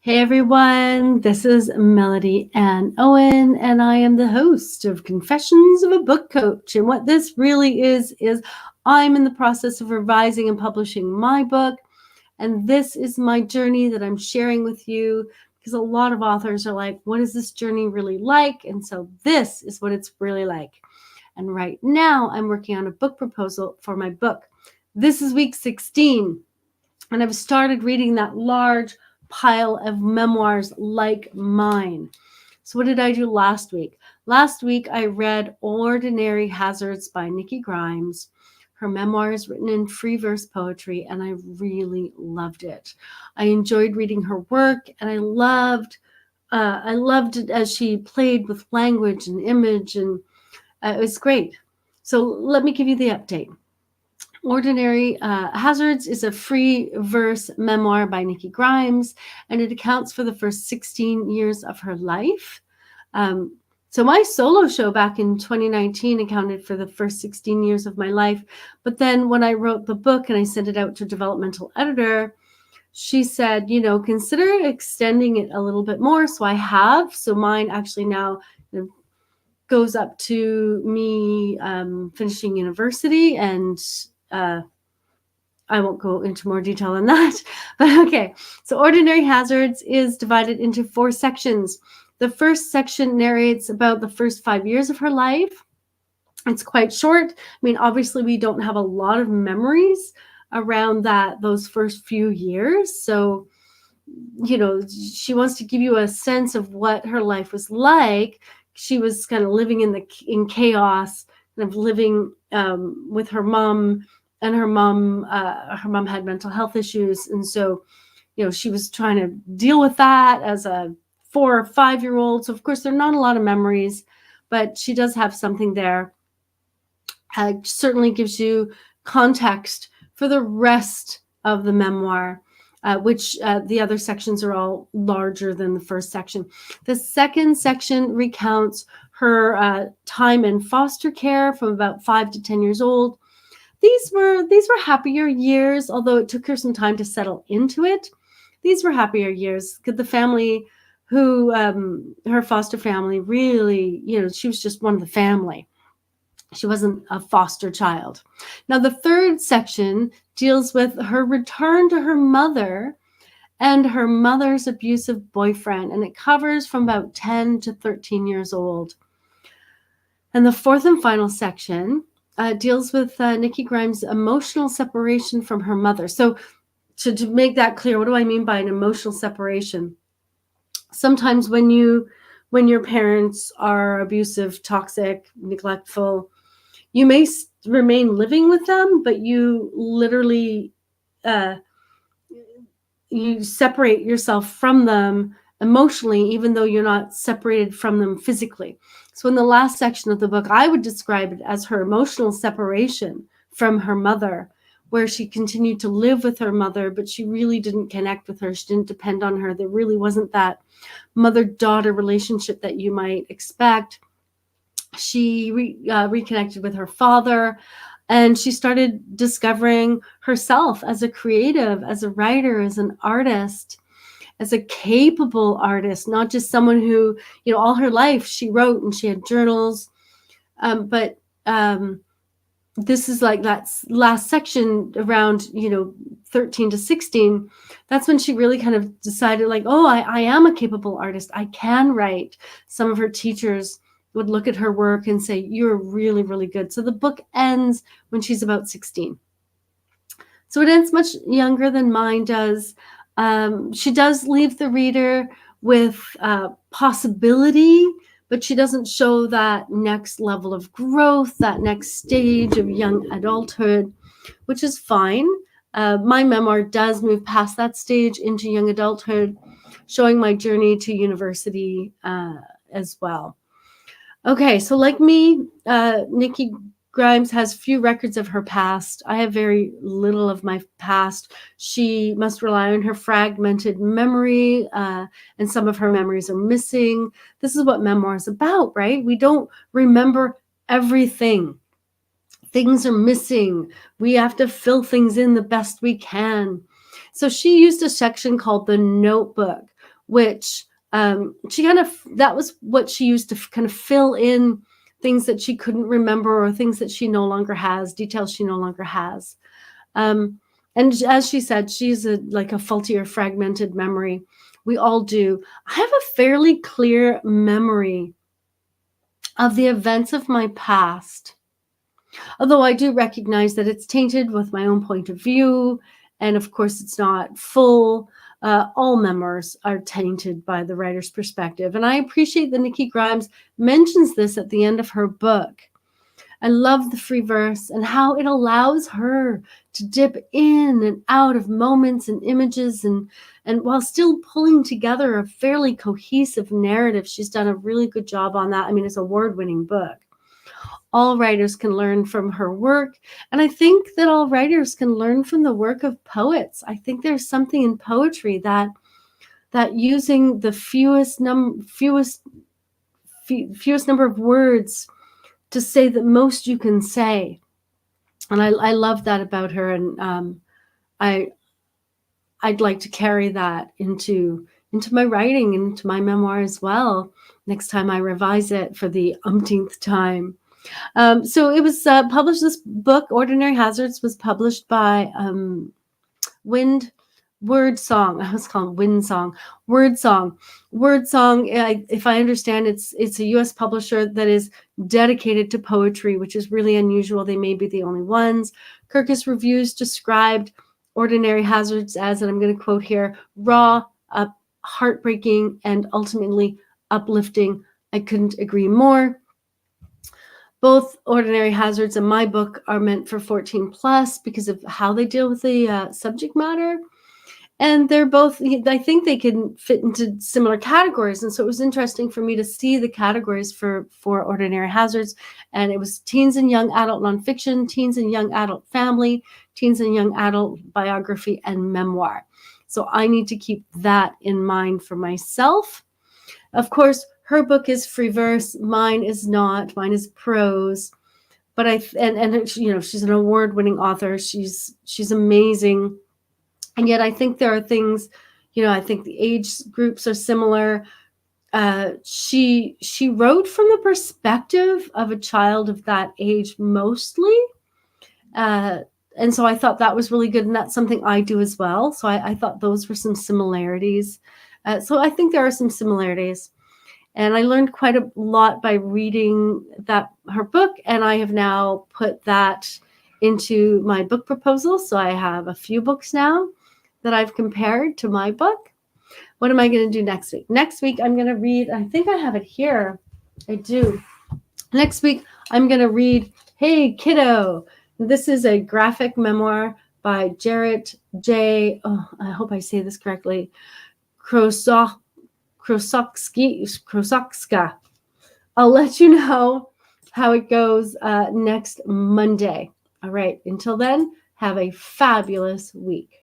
Hey everyone, this is Melody Ann Owen, and I am the host of Confessions of a Book Coach. And what this really is I'm in the process of revising and publishing my book, and this is my journey that I'm sharing with you because a lot of authors are like, what is this journey really like? And so this is what it's really like. And right now I'm working on a book proposal for my book. This is week 16, and I've started reading that large pile of memoirs like mine. So what did I do last week? Last week, I read Ordinary Hazards by Nikki Grimes. Her memoir is written in free verse poetry, and I really loved it. I enjoyed reading her work, and I loved it as she played with language and image, and it was great. So let me give you the update. Ordinary Hazards is a free verse memoir by Nikki Grimes, and it accounts for the first 16 years of her life. So my solo show back in 2019 accounted for the first 16 years of my life. But then when I wrote the book and I sent it out to a developmental editor, she said, consider extending it a little bit more. So I have. So mine actually now goes up to me finishing university, and I won't go into more detail than that, but okay. So Ordinary Hazards is divided into 4 sections. The first section narrates about the first 5 years of her life. It's quite short. I mean, obviously we don't have a lot of memories around those first few years. So, she wants to give you a sense of what her life was like. She was kind of living in chaos, kind of living with her mom, and her mom had mental health issues, and so she was trying to deal with that as a 4 or 5 year old. So of course there are not a lot of memories, but she does have something there. Certainly gives you context for the rest of the memoir, which the other sections are all larger than the first section. The second section recounts her time in foster care from about 5 to 10 years old. These were happier years, although it took her some time to settle into it. These were happier years because the family her foster family really, she was just one of the family. She wasn't a foster child. Now, the third section deals with her return to her mother and her mother's abusive boyfriend, and it covers from about 10 to 13 years old. And the fourth and final section deals with Nikki Grimes' emotional separation from her mother. So to make that clear, what do I mean by an emotional separation? Sometimes when your parents are abusive, toxic, neglectful, you may remain living with them, but you literally you separate yourself from them emotionally, even though you're not separated from them physically. So in the last section of the book, I would describe it as her emotional separation from her mother, where she continued to live with her mother, but she really didn't connect with her. She didn't depend on her. There really wasn't that mother-daughter relationship that you might expect. She reconnected with her father, and she started discovering herself as a creative, as a writer, as an artist, as a capable artist, not just someone who, all her life she wrote and she had journals. But this is like that last section around, 13 to 16. That's when she really kind of decided like, oh, I am a capable artist. I can write. Some of her teachers would look at her work and say, you're really, really good. So the book ends when she's about 16. So it ends much younger than mine does. She does leave the reader with possibility, but she doesn't show that next level of growth, that next stage of young adulthood, which is fine. My memoir does move past that stage into young adulthood, showing my journey to university as well. Okay, so like me, Nikki Grimes has few records of her past. I have very little of my past. She must rely on her fragmented memory, and some of her memories are missing. This is what memoir is about, right? We don't remember everything. Things are missing. We have to fill things in the best we can. So she used a section called the notebook, which that was what she used to kind of fill in things that she couldn't remember, or things that she no longer has, details she no longer has. And as she said, she's like a faulty or fragmented memory. We all do. I have a fairly clear memory of the events of my past, although I do recognize that it's tainted with my own point of view. And of course, it's not full. All memoirs are tainted by the writer's perspective. And I appreciate that Nikki Grimes mentions this at the end of her book. I love the free verse and how it allows her to dip in and out of moments and images, and while still pulling together a fairly cohesive narrative. She's done a really good job on that. I mean, it's an award-winning book. All writers can learn from her work, and I think that all writers can learn from the work of poets. I think there's something in poetry that using the fewest number of words to say the most you can say. And I love that about her. And I'd like to carry that into my writing, into my memoir as well, next time I revise it for the umpteenth time. So it was published, this book, Ordinary Hazards, was published by Word Song. I was calling Wind Song. Word Song. If I understand, it's a U.S. publisher that is dedicated to poetry, which is really unusual. They may be the only ones. Kirkus Reviews described Ordinary Hazards as, and I'm going to quote here, raw, heartbreaking, and ultimately uplifting. I couldn't agree more. Both Ordinary Hazards and my book are meant for 14 plus because of how they deal with the subject matter. And they're both, I think they can fit into similar categories. And so it was interesting for me to see the categories for Ordinary Hazards. And it was teens and young adult nonfiction, teens and young adult family, teens and young adult biography, and memoir. So I need to keep that in mind for myself. Of course, her book is free verse. Mine is not. Mine is prose. But she's an award-winning author. She's amazing. And yet I think there are things, I think the age groups are similar. She wrote from the perspective of a child of that age mostly. And so I thought that was really good. And that's something I do as well. So I thought those were some similarities. So I think there are some similarities. And I learned quite a lot by reading her book. And I have now put that into my book proposal. So I have a few books now that I've compared to my book. What am I going to do next week? Next week, I'm going to read, I think I have it here. I do. Next week, I'm going to read Hey Kiddo. This is a graphic memoir by Jarrett J. Oh, I hope I say this correctly. Krosokska. I'll let you know how it goes next Monday. All right. Until then, have a fabulous week.